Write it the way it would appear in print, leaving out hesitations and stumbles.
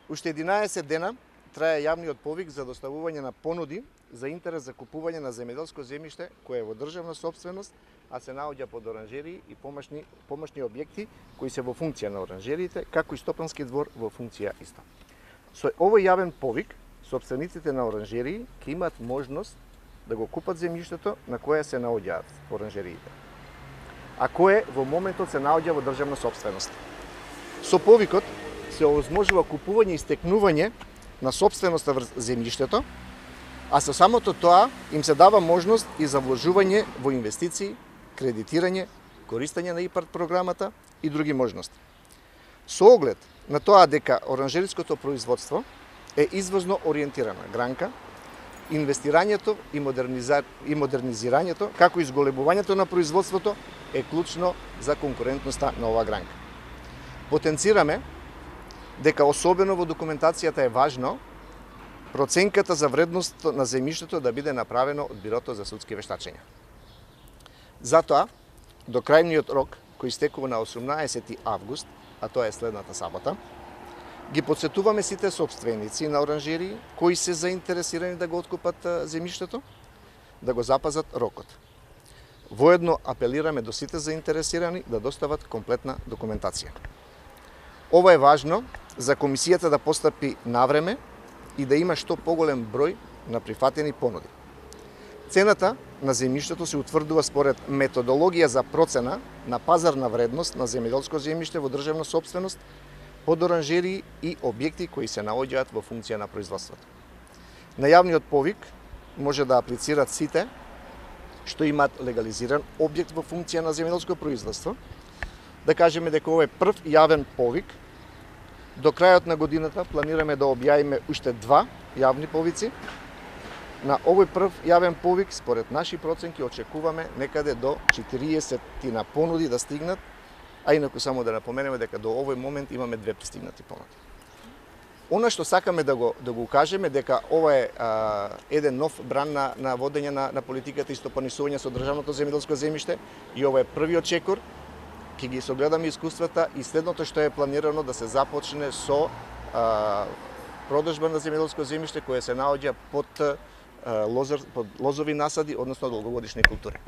Уште 11 дена трае јавниот повик за доставување на понуди за интерес за купување на земјоделско земјиште кое е во државна сопственост, а се наоѓа под оранжерии и помошни објекти кои се во функција на оранжериите, како и стопански двор во функција исто. Со овој јавен повик, сопствениците на оранжерии ќе имаат можност да го купат земјиштето на кое се наоѓаат оранжериите, а кое во моментот се наоѓа во државна сопственост. Со повикот се овозможува купување и стекнување на сопственоста врз земјиштето, а со самото тоа им се дава можност и за вложување во инвестиции, кредитирање, користење на ИПАРД програмата и други можности. Со оглед на тоа дека оранжериското производство е извозно ориентирана гранка, инвестирањето и модернизирањето, како и зголемувањето на производството е клучно за конкурентноста на оваа гранка. Потенцираме дека особено во документацијата е важно проценката за вредност на земјиштето да биде направено од Бирото за судски вештачења. Затоа, до крајниот рок, кој истекува на 18 август, а тоа е следната сабота, ги потсетуваме сите сопственици на оранжерии кои се заинтересирани да го откупат земјиштето, да го запазат рокот. Воедно апелираме до сите заинтересирани да достават комплетна документација. Ова е важно за комисијата да постапи навреме и да има што поголем број на прифатени понуди. Цената на земјиштето се утврдува според методологија за процена на пазарна вредност на земјоделско земјиште во државна сопственост, под оранжерии и објекти кои се наоѓаат во функција на производството. На јавниот повик може да аплицират сите што имаат легализиран објект во функција на земјоделско производство. Да кажеме дека ова е прв јавен повик. До крајот на годината планираме да објавиме уште 2 јавни повици. На овој прв јавен повик, според наши проценки, очекуваме некаде до 40 на понуди да стигнат, а инаку само да напоменеме дека до овој момент имаме 2 пристигнати понуди. Она што сакаме да го кажеме дека ова е еден нов бран на водење на политиката и стопанисување со државното земјоделско земјиште и ова е првиот чекор. Ќе ги согледаме искуствата и следното што е планирано да се започне со продажба на земјоделско земјиште кое се наоѓа под лозови насади, односно долгогодишни култури.